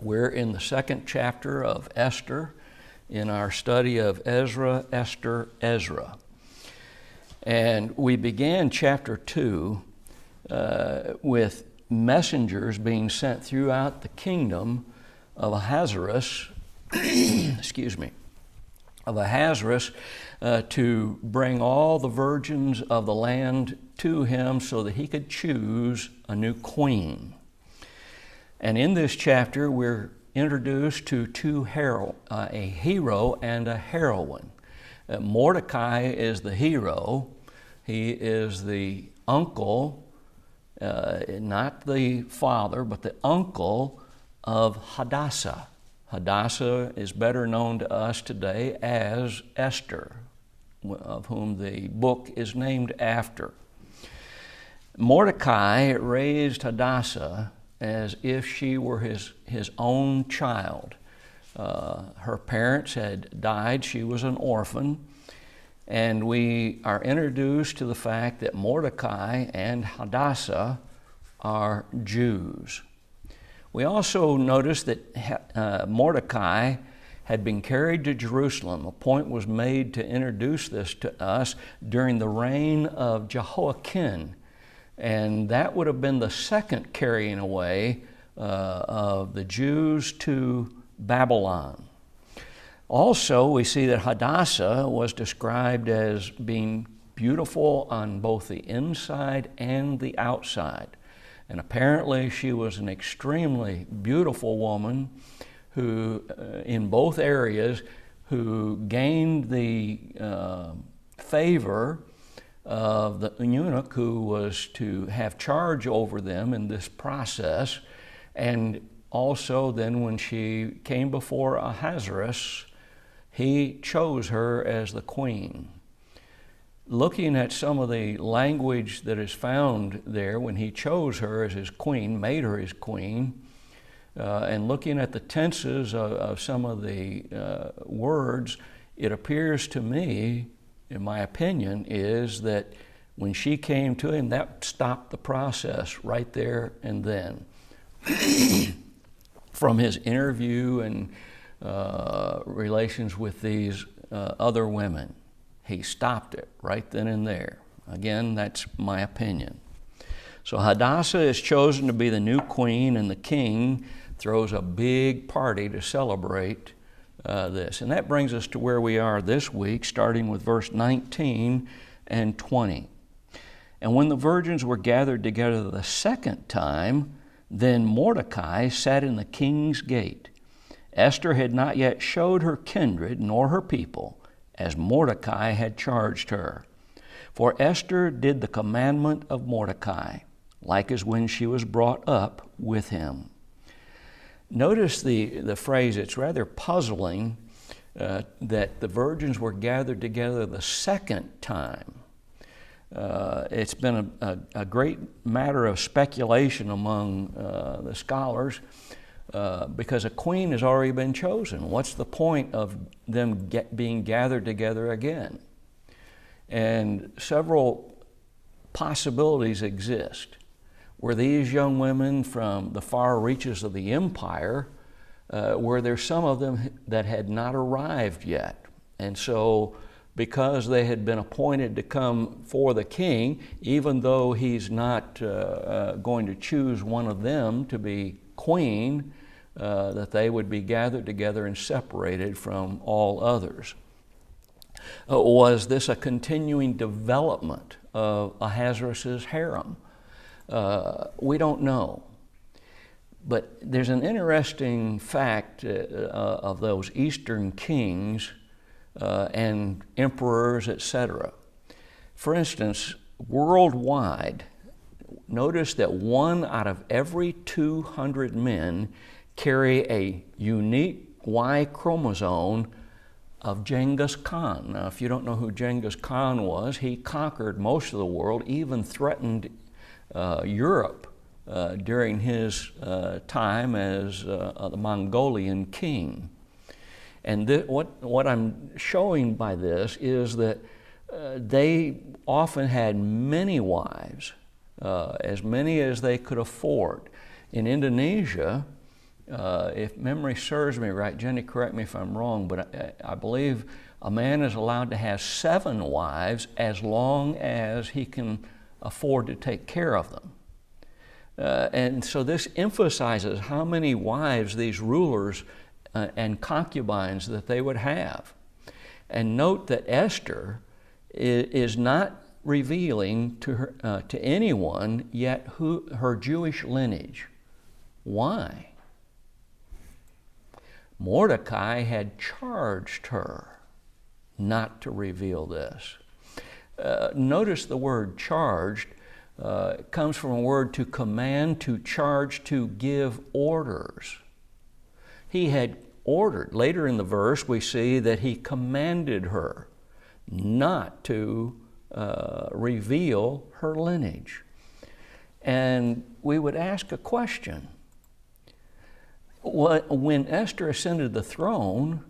We're in the second chapter of Esther in our study of Ezra, Esther, Ezra. And we began chapter 2 with messengers being sent throughout the kingdom of Ahasuerus, to bring all the virgins of the land to him so that he could choose a new queen. And in this chapter, we're introduced to a hero and a heroine. Mordecai is the hero. He is the uncle, not the father, but the uncle of Hadassah. Hadassah is better known to us today as Esther, of whom the book is named after. Mordecai raised Hadassah as if she were his own child. Her parents had died. She was an orphan. And we are introduced to the fact that Mordecai and Hadassah are Jews. We also notice that Mordecai had been carried to Jerusalem. A point was made to introduce this to us during the reign of Jehoiakim. And that would have been the second carrying away of the Jews to Babylon. Also, we see that Hadassah was described as being beautiful on both the inside and the outside. And apparently she was an extremely beautiful woman who, in both areas, who gained the favor of the eunuch who was to have charge over them in this process. And also then when she came before Ahasuerus, he chose her as the queen. Looking at some of the language that is found there when he chose her as his queen, made her his queen, and looking at the tenses of some of the words, it appears to me, in my opinion, is that when she came to him, that stopped the process right there and then. From his interview and relations with these other women, he stopped it right then and there. Again, that's my opinion. So Hadassah is chosen to be the new queen, and the king throws a big party to celebrate this. And that brings us to where we are this week, starting with verse 19 and 20. And when the virgins were gathered together the second time, then Mordecai sat in the king's gate. Esther had not yet showed her kindred nor her people, as Mordecai had charged her. For Esther did the commandment of Mordecai, like as when she was brought up with him. Notice the phrase, it's rather puzzling that the virgins were gathered together the second time. It's been a great matter of speculation among the scholars because a queen has already been chosen. What's the point of them being gathered together again? And several possibilities exist. Were these young women from the far reaches of the empire? Were there some of them that had not arrived yet? And so because they had been appointed to come for the king, even though he's not going to choose one of them to be queen, that they would be gathered together and separated from all others. Was this a continuing development of Ahasuerus' harem? We don't know. But there's an interesting fact of those Eastern kings and emperors, etc. For instance, worldwide, notice that 1 out of every 200 men carry a unique Y chromosome of Genghis Khan. Now, if you don't know who Genghis Khan was, he conquered most of the world, even threatened Europe during his time as the Mongolian king. And what I'm showing by this is that they often had many wives, as many as they could afford. In Indonesia, if memory serves me right, Jenny, correct me if I'm wrong, but I believe a man is allowed to have 7 wives as long as he can afford to take care of them. And so this emphasizes how many wives these rulers and concubines that they would have. And note that Esther is not revealing to her, to anyone yet her Jewish lineage. Why? Mordecai had charged her not to reveal this. Notice the word charged. It comes from a word to command, to charge, to give orders. He had ordered. Later in the verse, we see that he commanded her not to reveal her lineage. And we would ask a question. When Esther ascended the throne,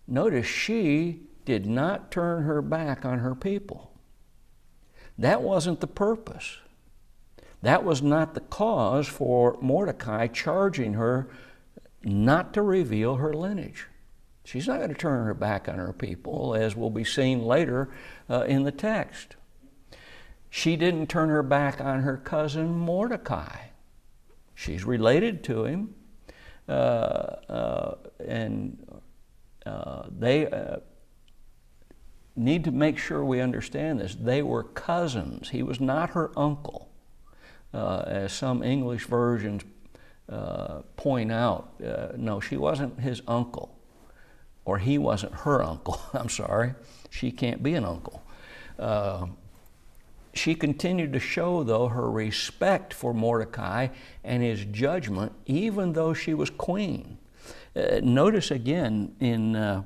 notice she did not turn her back on her people. That wasn't the purpose. That was not the cause for Mordecai charging her not to reveal her lineage. She's not going to turn her back on her people, as will be seen later in the text. She didn't turn her back on her cousin Mordecai. She's related to him, and they need to make sure we understand this. They were cousins. He was not her uncle, as some English versions point out. No, she wasn't his uncle, or he wasn't her uncle. I'm sorry. She can't be an uncle. She continued to show, though, her respect for Mordecai and his judgment, even though she was queen. Notice again in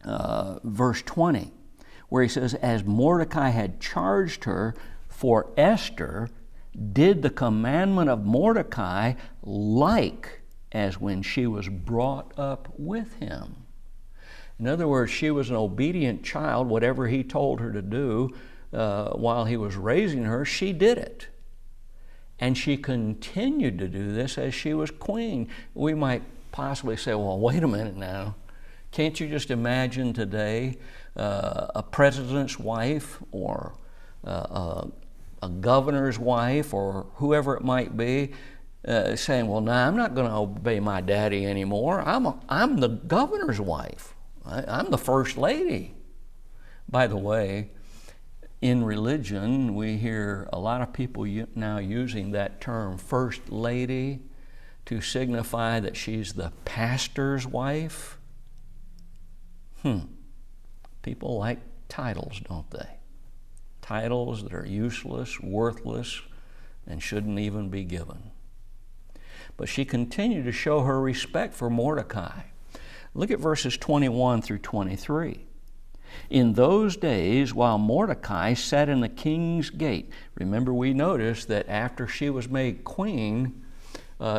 verse 20, where he says, as Mordecai had charged her, for Esther did the commandment of Mordecai like as when she was brought up with him. In other words, she was an obedient child. Whatever he told her to do while he was raising her, she did it. And she continued to do this as she was queen. We might possibly say, well, wait a minute now. Can't you just imagine today a president's wife or a governor's wife or whoever it might be saying, well, now I'm not going to obey my daddy anymore. I'm the governor's wife. I'm the first lady. By the way, in religion, we hear a lot of people now using that term, first lady, to signify that she's the pastor's wife. People like titles, don't they? Titles that are useless, worthless, and shouldn't even be given. But she continued to show her respect for Mordecai. Look at verses 21 through 23. In those days, while Mordecai sat in the king's gate, remember we noticed that after she was made queen,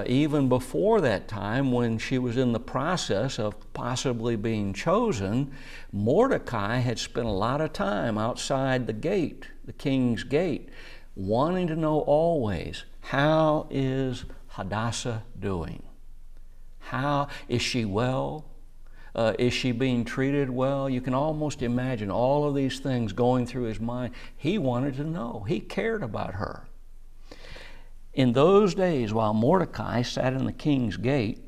even before that time when she was in the process of possibly being chosen, Mordecai had spent a lot of time outside the gate, the king's gate, wanting to know always, how is Hadassah doing? How is she well? Is she being treated well? You can almost imagine all of these things going through his mind. He wanted to know. He cared about her. In those days, while Mordecai sat in the king's gate,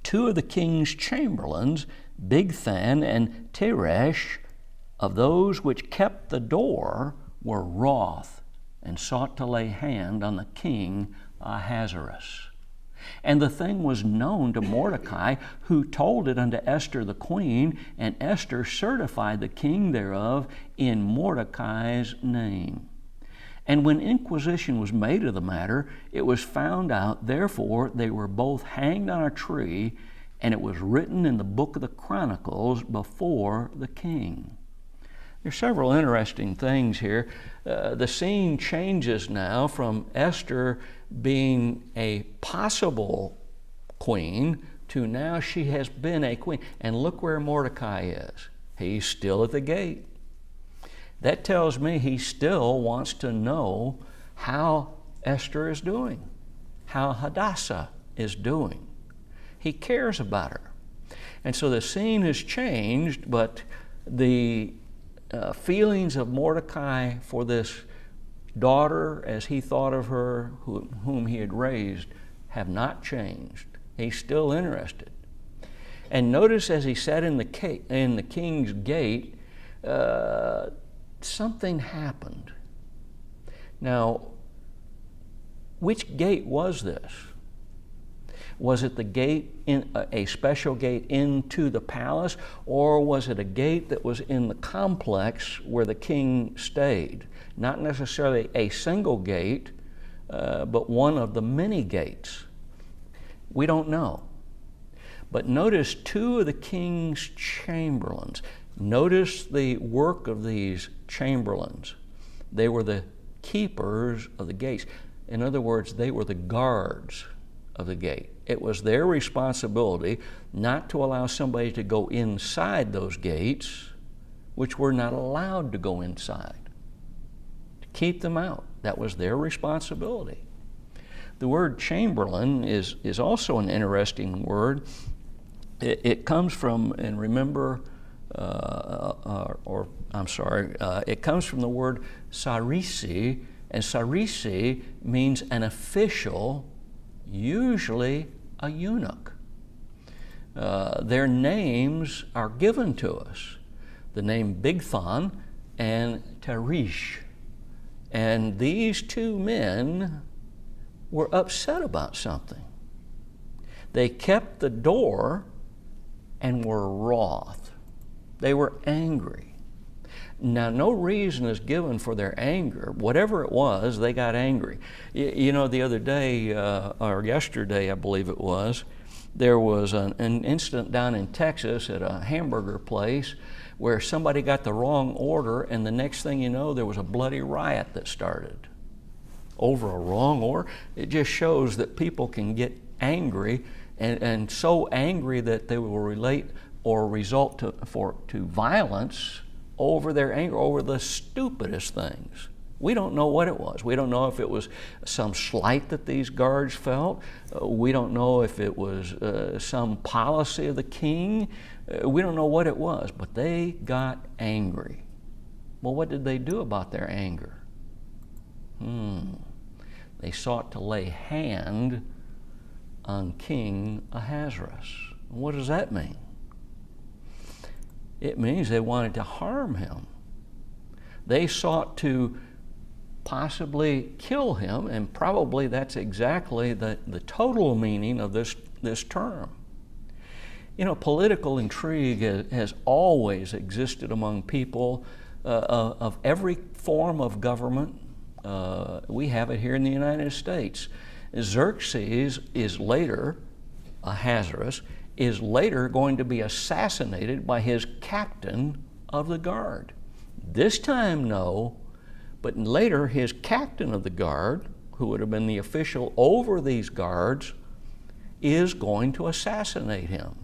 2 of the king's chamberlains, Bigthan and Teresh, of those which kept the door, were wroth and sought to lay hand on the king Ahasuerus. And the thing was known to Mordecai, who told it unto Esther the queen, and Esther certified the king thereof in Mordecai's name. And when inquisition was made of the matter, it was found out, therefore they were both hanged on a tree, and it was written in the book of the Chronicles before the king. There's several interesting things here. The scene changes now from Esther being a possible queen to now she has been a queen. And look where Mordecai is. He's still at the gate. That tells me he still wants to know how Esther is doing, how Hadassah is doing. He cares about her. And so the scene has changed, but the feelings of Mordecai for this daughter, as he thought of her, whom he had raised, have not changed. He's still interested. And notice as he sat in the king's gate, something happened. Now, which gate was this? Was it the gate, a special gate into the palace, or was it a gate that was in the complex where the king stayed? Not necessarily a single gate, but one of the many gates. We don't know. But notice two of the king's chamberlains. Notice the work of these chamberlains. They were the keepers of the gates. In other words, they were the guards of the gate. It was their responsibility not to allow somebody to go inside those gates, which were not allowed to go inside. To keep them out. That was their responsibility. The word chamberlain is also an interesting word. It comes from, and remember, it comes from the word sarisi, and sarisi means an official, usually a eunuch. Their names are given to us. The name Bigthan and Teresh. And these two men were upset about something. They kept the door and were wroth. They were angry. Now, no reason is given for their anger. Whatever it was, they got angry. You know, the other day, or yesterday, I believe it was, there was an incident down in Texas at a hamburger place where somebody got the wrong order, and the next thing you know, there was a bloody riot that started over a wrong order. It just shows that people can get angry, and so angry that they will relate or result to violence over their anger, over the stupidest things. We don't know what it was. We don't know if it was some slight that these guards felt. We don't know if it was some policy of the king. We don't know what it was, but they got angry. Well, what did they do about their anger? They sought to lay hand on King Ahasuerus. What does that mean? It means they wanted to harm him. They sought to possibly kill him, and probably that's exactly the total meaning of this term. You know, political intrigue has always existed among people of every form of government. We have it here in the United States. Xerxes is later, Ahasuerus, is later going to be assassinated by his captain of the guard. This time, no, but later his captain of the guard, who would have been the official over these guards, is going to assassinate him.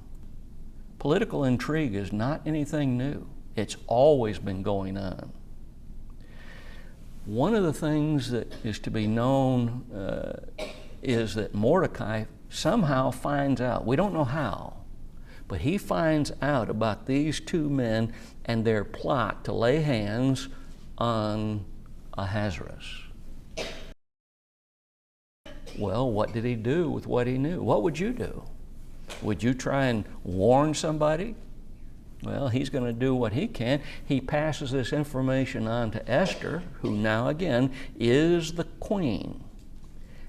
Political intrigue is not anything new. It's always been going on. One of the things that is to be known is that Mordecai somehow finds out, we don't know how, but he finds out about these two men and their plot to lay hands on Ahasuerus. Well, what did he do with what he knew? What would you do? Would you try and warn somebody? Well, he's going to do what he can. He passes this information on to Esther, who now again is the queen.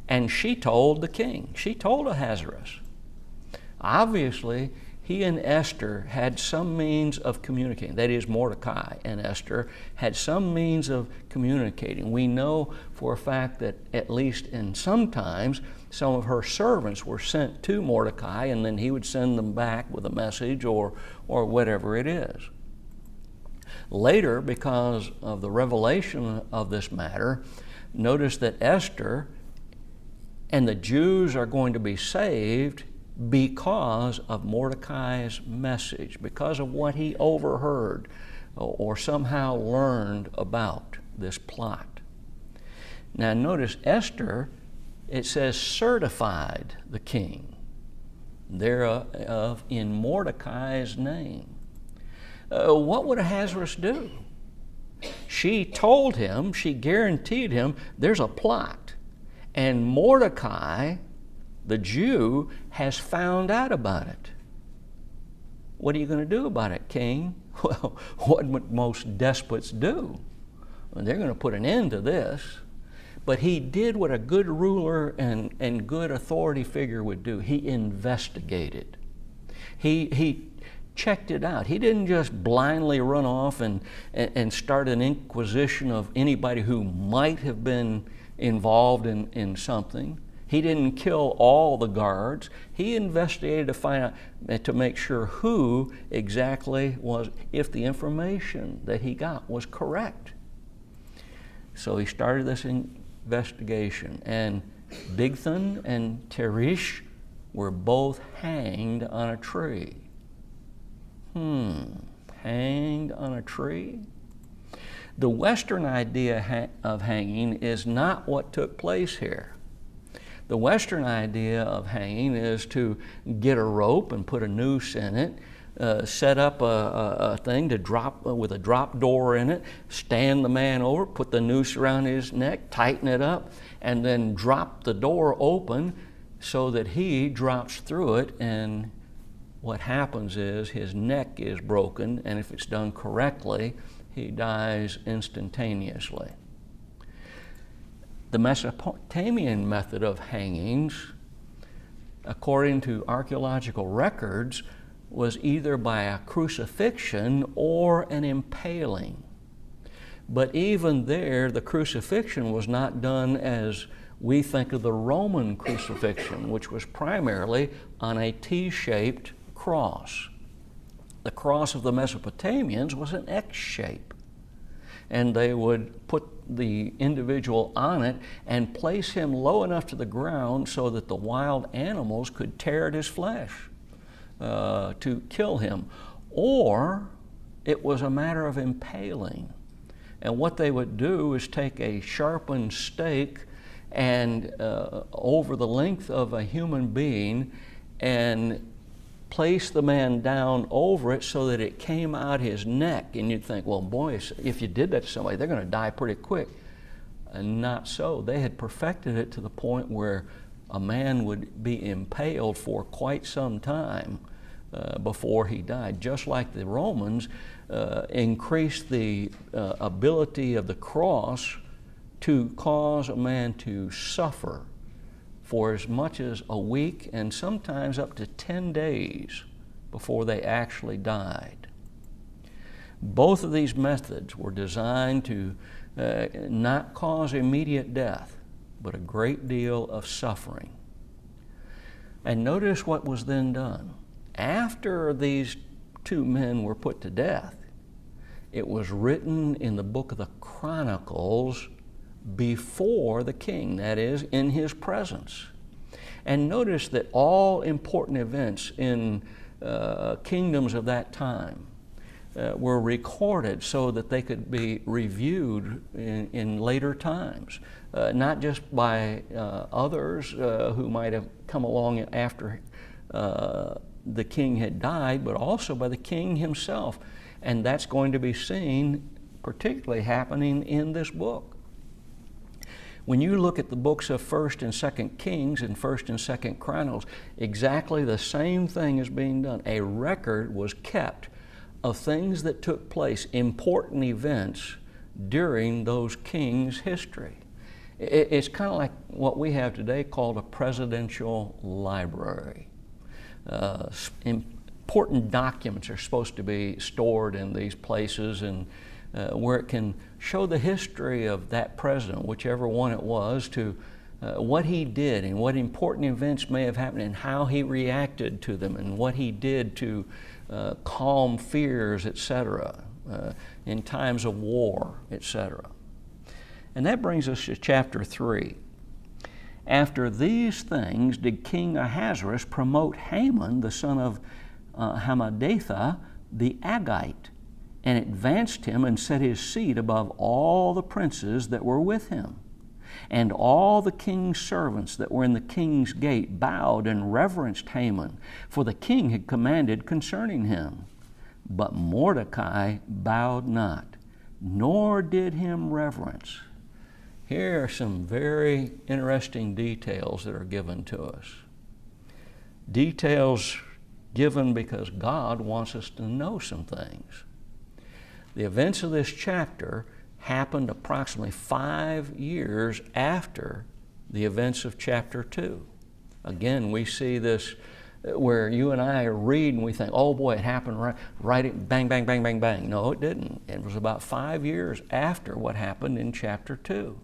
And she told the king. She told Ahasuerus. Obviously, he and Esther had some means of communicating. That is, Mordecai and Esther had some means of communicating. We know for a fact that at least in some times, some of her servants were sent to Mordecai, and then he would send them back with a message or whatever it is. Later, because of the revelation of this matter, notice that Esther and the Jews are going to be saved because of Mordecai's message, because of what he overheard or somehow learned about this plot. Now notice Esther, it says certified the king. thereof in Mordecai's name. What would Ahasuerus do? She told him, she guaranteed him, there's a plot. And Mordecai, the Jew, has found out about it. What are you going to do about it, king? Well, what would most despots do? Well, they're going to put an end to this. But he did what a good ruler and good authority figure would do. He investigated. He checked it out. He didn't just blindly run off and start an inquisition of anybody who might have been involved in something. He didn't kill all the guards. He investigated to find out, to make sure who exactly was, if the information that he got was correct. So he started this investigation, and Bigthan and Teresh were both hanged on a tree. Hanged on a tree? The Western idea of hanging is not what took place here. The Western idea of hanging is to get a rope and put a noose in it, set up a thing to drop with a drop door in it, stand the man over, put the noose around his neck, tighten it up, and then drop the door open so that he drops through it, and what happens is his neck is broken, and if it's done correctly, he dies instantaneously. The Mesopotamian method of hangings, according to archaeological records, was either by a crucifixion or an impaling. But even there, the crucifixion was not done as we think of the Roman crucifixion, which was primarily on a T-shaped cross. The cross of the Mesopotamians was an X shape, and they would put the individual on it and place him low enough to the ground so that the wild animals could tear at his flesh to kill him. Or it was a matter of impaling. And what they would do is take a sharpened stake and over the length of a human being and place the man down over it so that it came out his neck. And you'd think, well, boy, if you did that to somebody, they're going to die pretty quick. And not so. They had perfected it to the point where a man would be impaled for quite some time before he died. Just like the Romans increased the ability of the cross to cause a man to suffer for as much as a week and sometimes up to 10 days before they actually died. Both of these methods were designed to not cause immediate death, but a great deal of suffering. And notice what was then done. After these two men were put to death, it was written in the book of the Chronicles before the king, that is, in his presence. And notice that all important events in kingdoms of that time were recorded so that they could be reviewed in later times, not just by others who might have come along after the king had died, but also by the king himself. And that's going to be seen particularly happening in this book. When you look at the books of 1st and 2nd Kings and 1st and 2nd Chronicles, exactly the same thing is being done. A record was kept of things that took place, important events during those kings' history. It's kind of like what we have today called a presidential library. Important documents are supposed to be stored in these places, and where it can show the history of that president, whichever one it was, to what he did and what important events may have happened and how he reacted to them and what he did to calm fears, etc., in times of war, etc. And that brings us to chapter 3. After these things did King Ahasuerus promote Haman, the son of Hammedatha, the Agite, and advanced him and set his seat above all the princes that were with him. And all the king's servants that were in the king's gate bowed and reverenced Haman, for the king had commanded concerning him. But Mordecai bowed not, nor did him reverence. Here are some very interesting details that are given to us. Details given because God wants us to know some things. The events of this chapter happened approximately 5 years after the events of chapter 2. Again, we see this where you and I read and we think, oh boy, it happened right, bang, bang, bang, bang, bang. No, it didn't. It was about 5 years after what happened in chapter 2.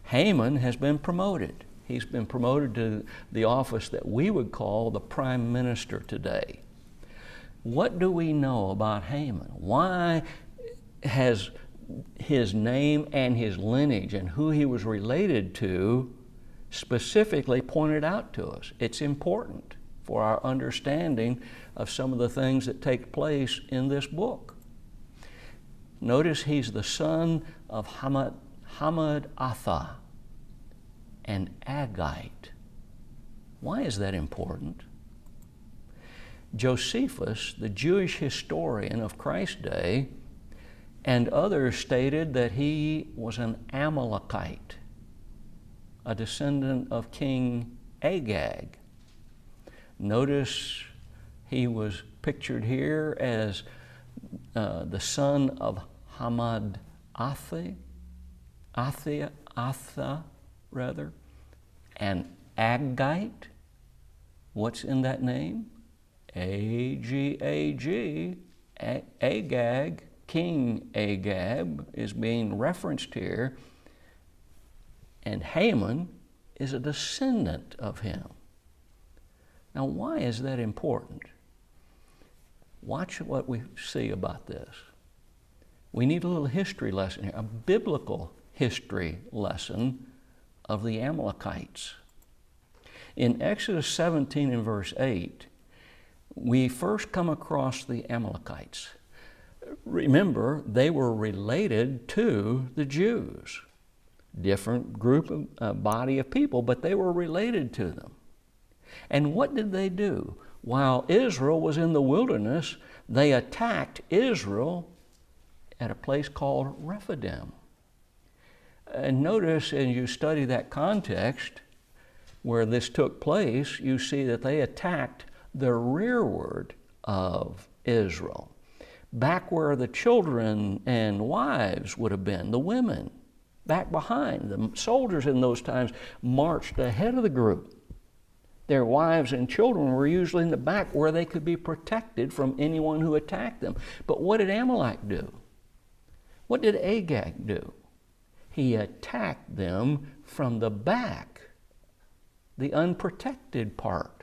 Haman has been promoted. He's been promoted to the office that we would call the prime minister today. What do we know about Haman? Why has his name and his lineage and who he was related to specifically pointed out to us? It's important for our understanding of some of the things that take place in this book. Notice he's the son of Hammedatha, an Agite. Why is that important? Josephus, the Jewish historian of Christ's day, and others stated that he was an Amalekite, a descendant of King Agag. Notice he was pictured here as the son of Hammedatha, an Agite. What's in that name? A-G-A-G, Agag, King Agag is being referenced here, and Haman is a descendant of him. Now, why is that important? Watch what we see about this. We need a little history lesson here, a biblical history lesson of the Amalekites. In Exodus 17 and verse 8, we first come across the Amalekites. Remember, they were related to the Jews. Different group of body of people, but they were related to them. And what did they do? While Israel was in the wilderness, they attacked Israel at a place called Rephidim. And notice as you study that context where this took place, you see that they attacked the rearward of Israel, back where the children and wives would have been, the women, back behind. The soldiers in those times marched ahead of the group. Their wives and children were usually in the back where they could be protected from anyone who attacked them. But what did Amalek do? What did Agag do? He attacked them from the back, the unprotected part.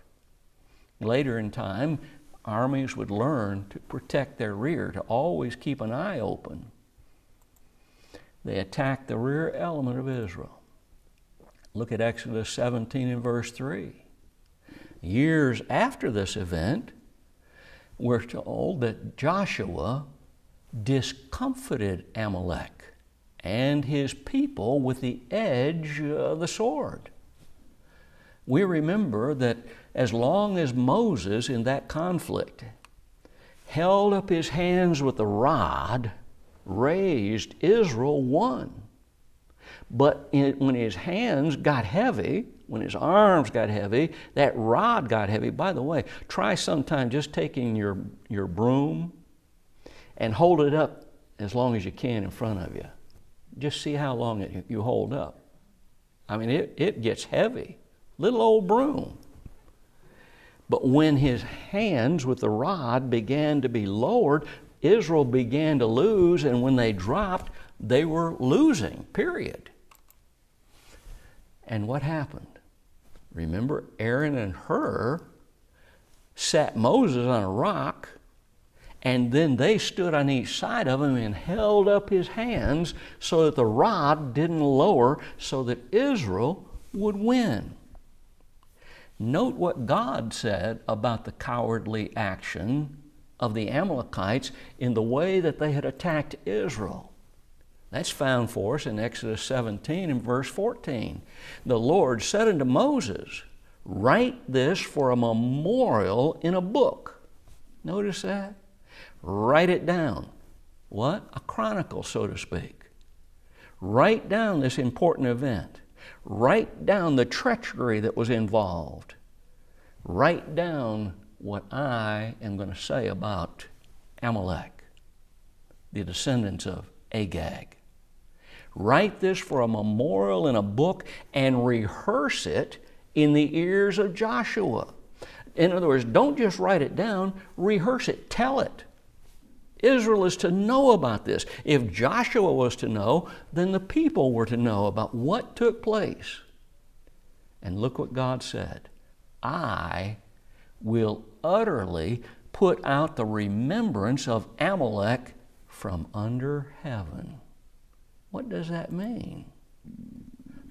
Later in time, armies would learn to protect their rear, to always keep an eye open. They attacked the rear element of Israel. Look at Exodus 17 and verse 3. Years after this event, we're told that Joshua discomfited Amalek and his people with the edge of the sword. We remember that as long as Moses in that conflict held up his hands with the rod, raised, Israel won. But when his hands got heavy, when his arms got heavy, that rod got heavy. By the way, try sometime just taking your broom and hold it up as long as you can in front of you. Just see how long you hold up. I mean, it gets heavy. Little old broom. But when his hands with the rod began to be lowered, Israel began to lose, and when they dropped, they were losing, period. And what happened? Remember, Aaron and Hur sat Moses on a rock, and then they stood on each side of him and held up his hands so that the rod didn't lower, so that Israel would win. Note what God said about the cowardly action of the Amalekites in the way that they had attacked Israel. That's found for us in Exodus 17 and verse 14. The Lord said unto Moses, write this for a memorial in a book. Notice that? Write it down. What? A chronicle, so to speak. Write down this important event. Write down the treachery that was involved. Write down what I am going to say about Amalek, the descendants of Agag. Write this for a memorial in a book and rehearse it in the ears of Joshua. In other words, don't just write it down, rehearse it, tell it. Israel is to know about this. If Joshua was to know, then the people were to know about what took place. And look what God said. I will utterly put out the remembrance of Amalek from under heaven. What does that mean?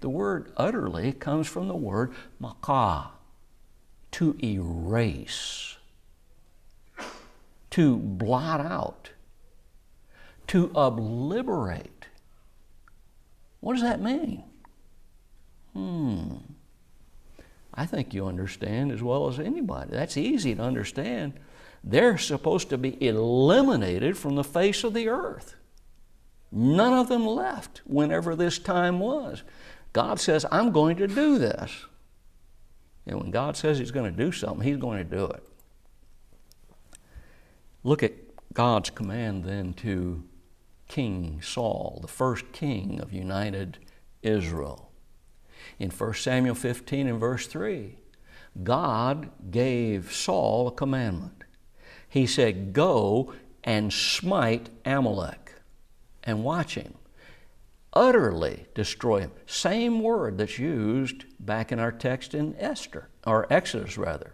The word utterly comes from the word makah, to erase, to blot out, to obliterate. What does that mean? I think you understand as well as anybody. That's easy to understand. They're supposed to be eliminated from the face of the earth. None of them left whenever this time was. God says, I'm going to do this. And when God says He's going to do something, He's going to do it. Look at God's command then to King Saul, the first king of united Israel. In 1 Samuel 15 and verse 3, God gave Saul a commandment. He said, go and smite Amalek. And watch him. Utterly destroy him. Same word that's used back in our text in Esther, or Exodus rather.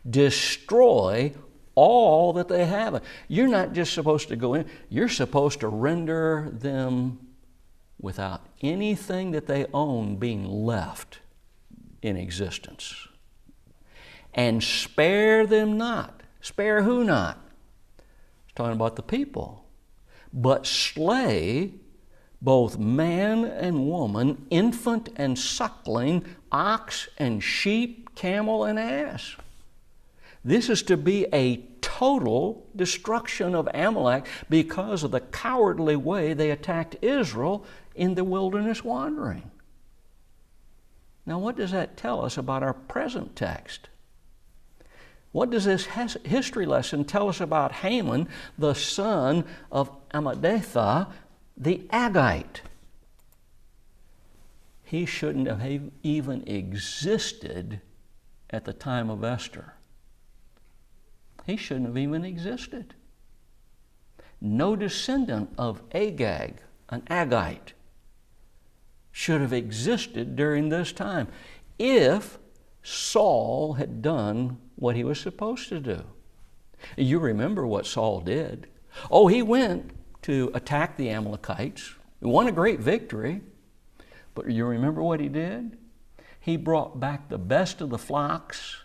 Destroy all that they have. You're not just supposed to go in, you're supposed to render them without anything that they own being left in existence. And spare them not. Spare who not? It's talking about the people. But slay both man and woman, infant and suckling, ox and sheep, camel and ass. This is to be a total destruction of Amalek because of the cowardly way they attacked Israel in the wilderness wandering. Now, what does that tell us about our present text? What does this history lesson tell us about Haman, the son of Hammedatha, the Agagite? He shouldn't have even existed at the time of Esther. He shouldn't have even existed. No descendant of Agag, an Agagite, should have existed during this time if Saul had done what he was supposed to do. You remember what Saul did. Oh, he went to attack the Amalekites. He won a great victory. But you remember what he did? He brought back the best of the flocks.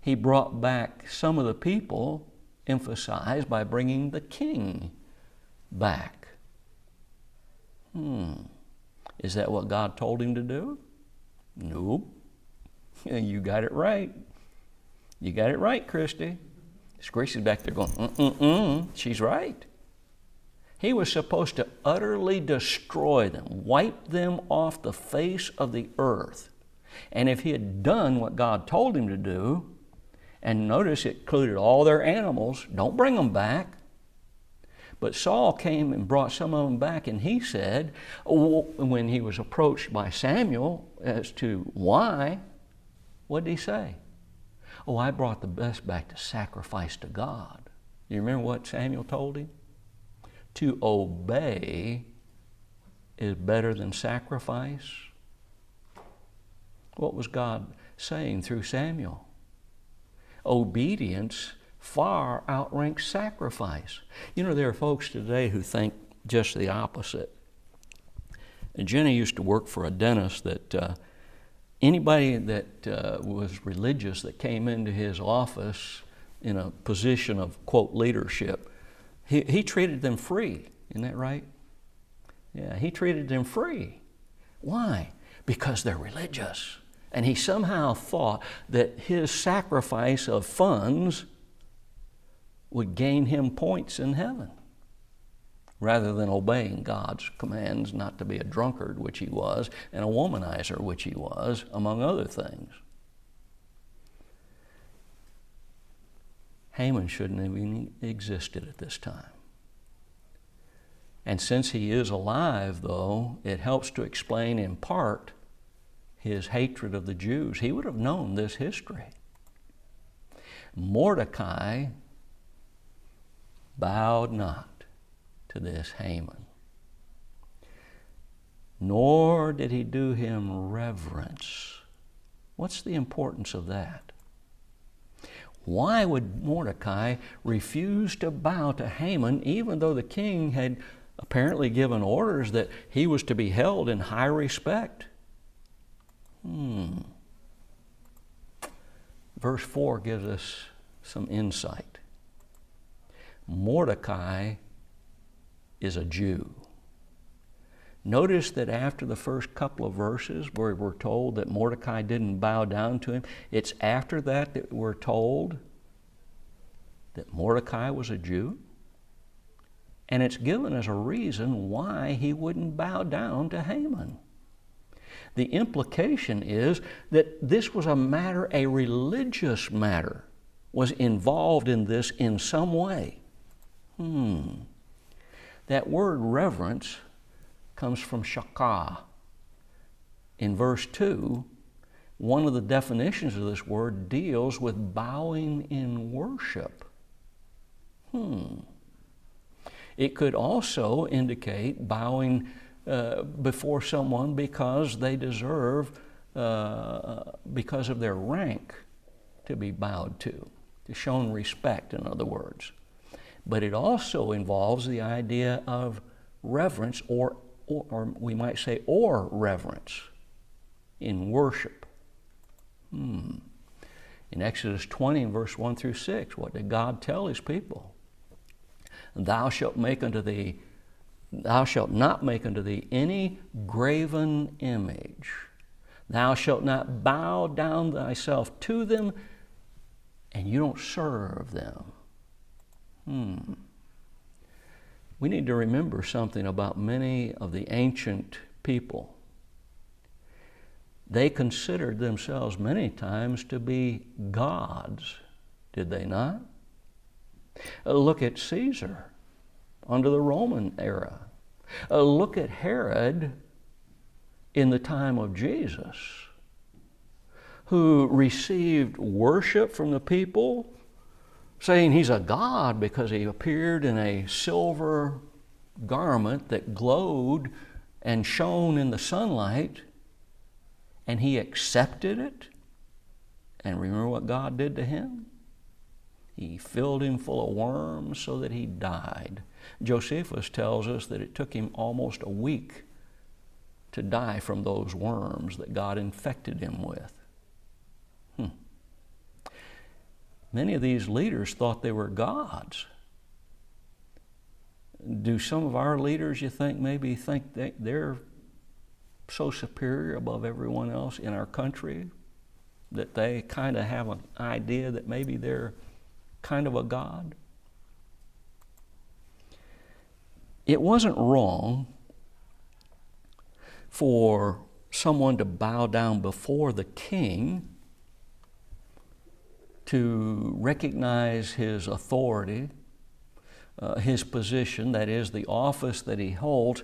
He brought back some of the people, emphasized by bringing the king back. Is that what God told him to do? Nope. You got it right. You got it right, Christy. Christy's back there going, she's right. He was supposed to utterly destroy them, wipe them off the face of the earth. And if he had done what God told him to do, and notice it included all their animals, don't bring them back. But Saul came and brought some of them back, and he said, when he was approached by Samuel as to why, what did he say? Oh, I brought the best back to sacrifice to God. You remember what Samuel told him? To obey is better than sacrifice. What was God saying through Samuel? Obedience far outranks sacrifice. You know, there are folks today who think just the opposite. And Jenny used to work for a dentist that anybody that was religious that came into his office in a position of, quote, leadership, he treated them free. Isn't that right? Yeah, he treated them free. Why? Because they're religious. And he somehow thought that his sacrifice of funds would gain him points in heaven, rather than obeying God's commands not to be a drunkard, which he was, and a womanizer, which he was, among other things. Haman shouldn't have even existed at this time. And since he is alive, though, it helps to explain in part his hatred of the Jews. He would have known this history. Mordecai bowed not to this Haman, nor did he do him reverence. What's the importance of that? Why would Mordecai refuse to bow to Haman, even though the king had apparently given orders that he was to be held in high respect? Verse 4 gives us some insight. Mordecai is a Jew. Notice that after the first couple of verses where we're told that Mordecai didn't bow down to him, it's after that that we're told that Mordecai was a Jew. And it's given as a reason why he wouldn't bow down to Haman. The implication is that this was a matter, a religious matter, was involved in this in some way. That word reverence comes from shakah. In verse 2, one of the definitions of this word deals with bowing in worship. It could also indicate bowing before someone because they deserve, because of their rank, to be bowed to shown respect, in other words. But it also involves the idea of reverence, or we might say, or reverence in worship. In Exodus 20, verse 1 through 6, what did God tell his people? Thou shalt not make unto thee any graven image. Thou shalt not bow down thyself to them, and you don't serve them. We need to remember something about many of the ancient people. They considered themselves many times to be gods, did they not? Look at Caesar under the Roman era. Look at Herod in the time of Jesus, who received worship from the people, saying he's a god because he appeared in a silver garment that glowed and shone in the sunlight, and he accepted it. And remember what God did to him? He filled him full of worms so that he died. Josephus tells us that it took him almost a week to die from those worms that God infected him with. Many of these leaders thought they were gods. Do some of our leaders, you think, maybe think that they're so superior above everyone else in our country that they kind of have an idea that maybe they're kind of a god? It wasn't wrong for someone to bow down before the king, to recognize his authority, his position, that is, the office that he holds,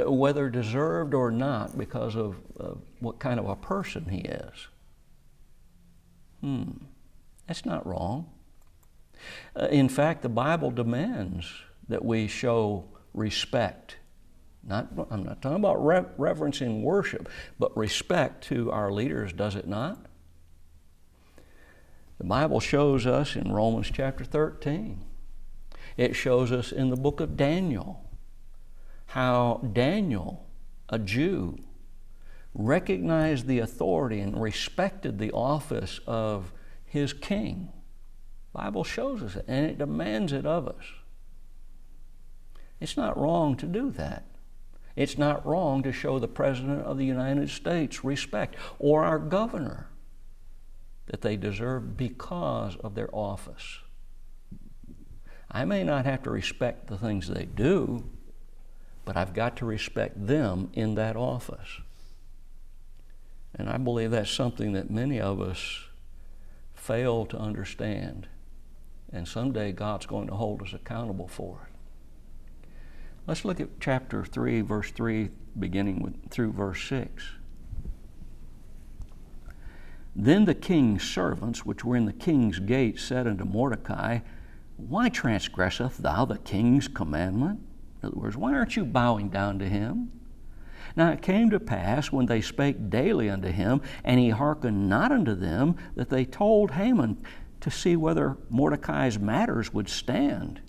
whether deserved or not, because of what kind of a person he is. That's not wrong. In fact, the Bible demands that we show respect. I'm not talking about reverence in worship, but respect to our leaders, does it not? The Bible shows us in Romans chapter 13. It shows us in the book of Daniel how Daniel, a Jew, recognized the authority and respected the office of his king. The Bible shows us it, and it demands it of us. It's not wrong to do that. It's not wrong to show the President of the United States respect, or our governor, that they deserve because of their office. I may not have to respect the things they do, but I've got to respect them in that office. And I believe that's something that many of us fail to understand. And someday God's going to hold us accountable for it. Let's look at chapter 3, verse 3, beginning through verse 6. Then the king's servants, which were in the king's gate, said unto Mordecai, Why transgresseth thou the king's commandment? In other words, why aren't you bowing down to him? Now it came to pass, when they spake daily unto him, and he hearkened not unto them, that they told Haman to see whether Mordecai's matters would stand,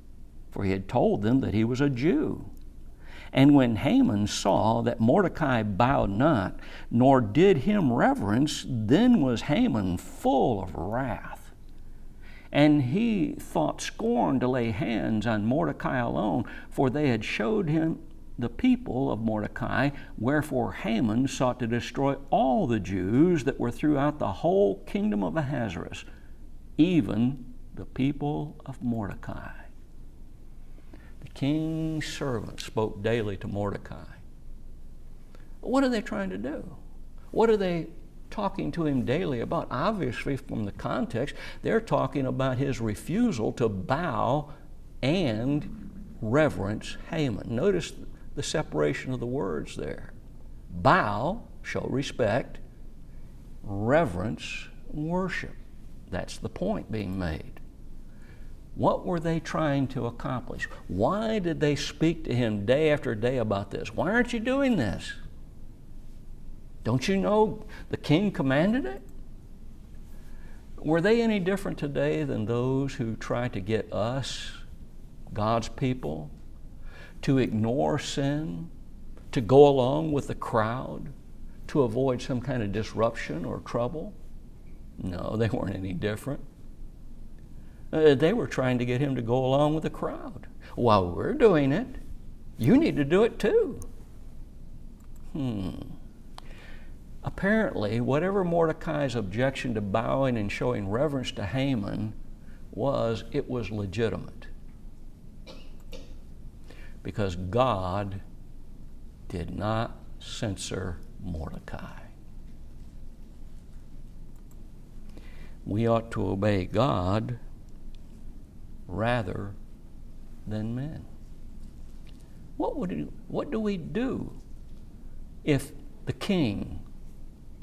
for he had told them that he was a Jew. And when Haman saw that Mordecai bowed not, nor did him reverence, then was Haman full of wrath. And he thought scorn to lay hands on Mordecai alone, for they had showed him the people of Mordecai, wherefore Haman sought to destroy all the Jews that were throughout the whole kingdom of Ahasuerus, even the people of Mordecai. The king's servants spoke daily to Mordecai. What are they trying to do? What are they talking to him daily about? Obviously, from the context, they're talking about his refusal to bow and reverence Haman. Notice the separation of the words there. Bow, show respect. Reverence, worship. That's the point being made. What were they trying to accomplish? Why did they speak to him day after day about this? Why aren't you doing this? Don't you know the king commanded it? Were they any different today than those who try to get us, God's people, to ignore sin, to go along with the crowd, to avoid some kind of disruption or trouble? No, they weren't any different. They were trying to get him to go along with the crowd. While we're doing it, you need to do it too. Apparently, whatever Mordecai's objection to bowing and showing reverence to Haman was, it was legitimate. Because God did not censor Mordecai. We ought to obey God rather than men. What do we do if the king,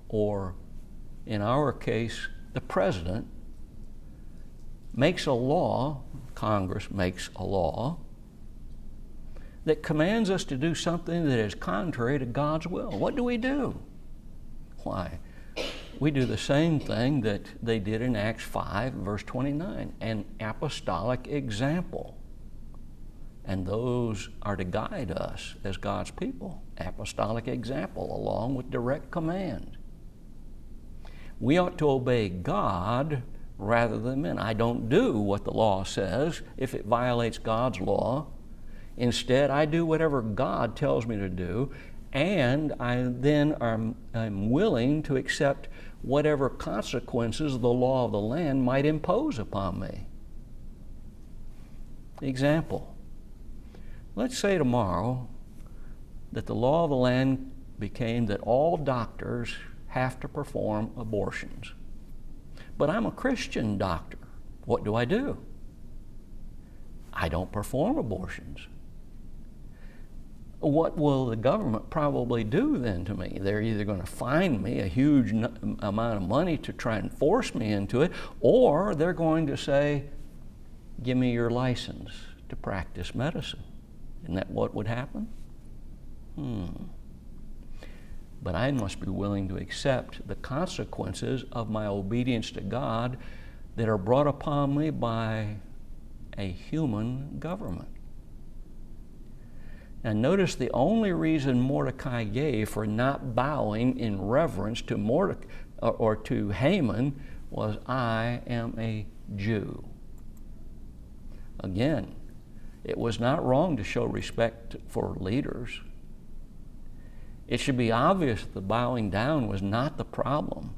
or in our case, the president, makes a law, Congress makes a law, that commands us to do something that is contrary to God's will? What do we do? Why? We do the same thing that they did in Acts 5, verse 29, an apostolic example. And those are to guide us as God's people. Apostolic example, along with direct command. We ought to obey God rather than men. I don't do what the law says if it violates God's law. Instead, I do whatever God tells me to do, and I'm willing to accept whatever consequences the law of the land might impose upon me. Example. Let's say tomorrow that the law of the land became that all doctors have to perform abortions. But I'm a Christian doctor. What do? I don't perform abortions. What will the government probably do then to me? They're either going to fine me a huge amount of money to try and force me into it, or they're going to say, give me your license to practice medicine. Isn't that what would happen? But I must be willing to accept the consequences of my obedience to God that are brought upon me by a human government. And notice the only reason Mordecai gave for not bowing in reverence to Mordecai or to Haman was, I am a Jew. Again, it was not wrong to show respect for leaders. It should be obvious that the bowing down was not the problem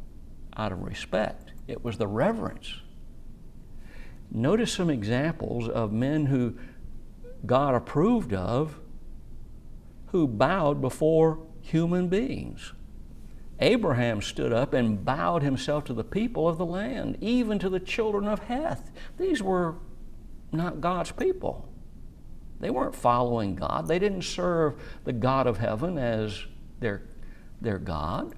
out of respect. It was the reverence. Notice some examples of men who God approved of who bowed before human beings. Abraham stood up and bowed himself to the people of the land, even to the children of Heth. These were not God's people. They weren't following God. They didn't serve the God of heaven as their God.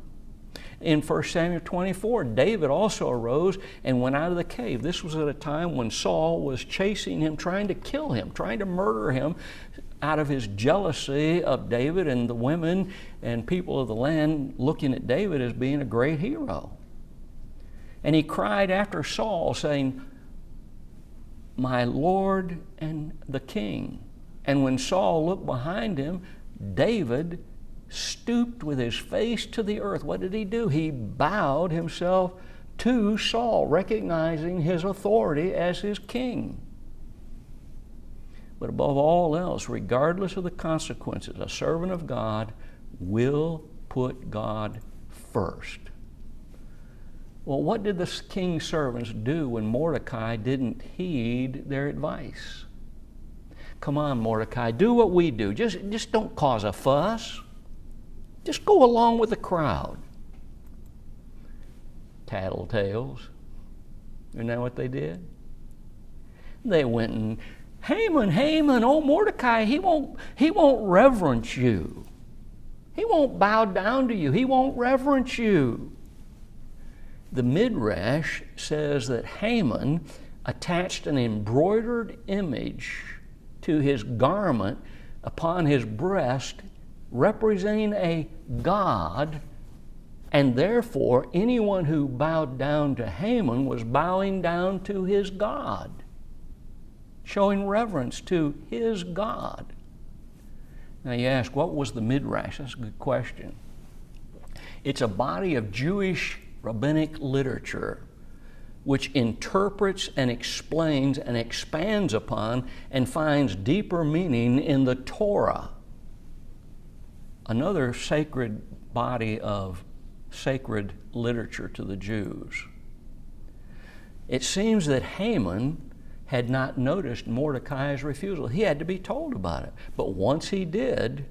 In 1 Samuel 24, David also arose and went out of the cave. This was at a time when Saul was chasing him, trying to kill him, trying to murder him out of his jealousy of David and the women and people of the land looking at David as being a great hero. And he cried after Saul, saying, "My Lord and the king." And when Saul looked behind him, David stooped with his face to the earth. What did he do? He bowed himself to Saul, recognizing his authority as his king. But above all else, regardless of the consequences, a servant of God will put God first. Well, what did the king's servants do when Mordecai didn't heed their advice? Come on, Mordecai, do what we do. Just don't cause a fuss. Just go along with the crowd. Tattletales. Isn't that what they did? They went and, Haman, oh Mordecai, he won't reverence you. He won't bow down to you. He won't reverence you. The Midrash says that Haman attached an embroidered image to his garment upon his breast, representing a god, and therefore anyone who bowed down to Haman was bowing down to his god, showing reverence to his god. Now you ask, what was the Midrash? That's a good question. It's a body of Jewish rabbinic literature which interprets and explains and expands upon and finds deeper meaning in the Torah, another sacred body of sacred literature to the Jews. It seems that Haman had not noticed Mordecai's refusal. He had to be told about it. But once he did,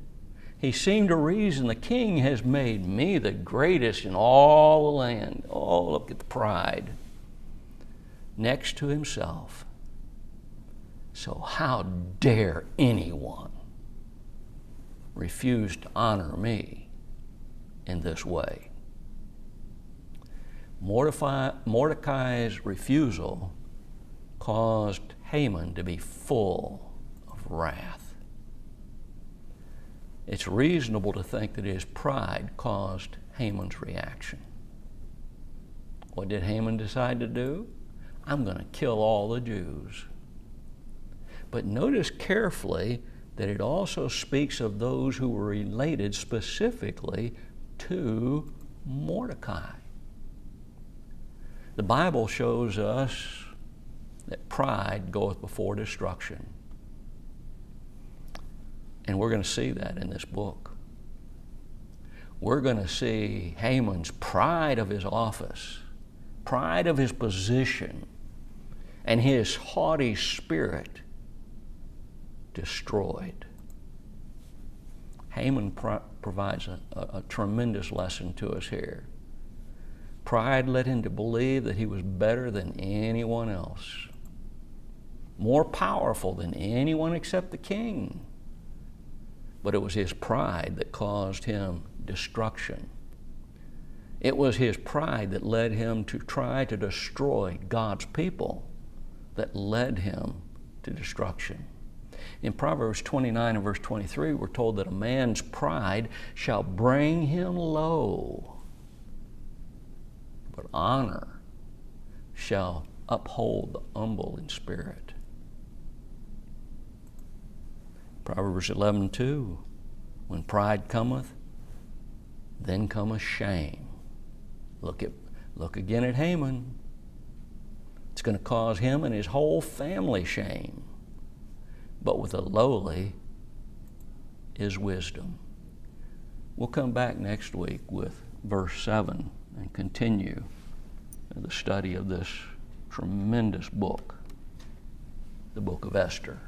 he seemed to reason, the king has made me the greatest in all the land. Oh, look at the pride. Next to himself. So how dare anyone refuse to honor me in this way? Mordecai's refusal caused Haman to be full of wrath. It's reasonable to think that his pride caused Haman's reaction. What did Haman decide to do? I'm going to kill all the Jews. But notice carefully that it also speaks of those who were related specifically to Mordecai. The Bible shows us that pride goeth before destruction. And we're going to see that in this book. We're going to see Haman's pride of his office, pride of his position, and his haughty spirit destroyed. Haman provides a tremendous lesson to us here. Pride led him to believe that he was better than anyone else, more powerful than anyone except the king. But it was his pride that caused him destruction. It was his pride that led him to try to destroy God's people, that led him to destruction. In Proverbs 29 and verse 23, we're told that a man's pride shall bring him low, but honor shall uphold the humble in spirit. Proverbs 11:2, when pride cometh, then cometh shame. Look again at Haman. It's going to cause him and his whole family shame. But with the lowly is wisdom. We'll come back next week with verse 7 and continue the study of this tremendous book, the book of Esther.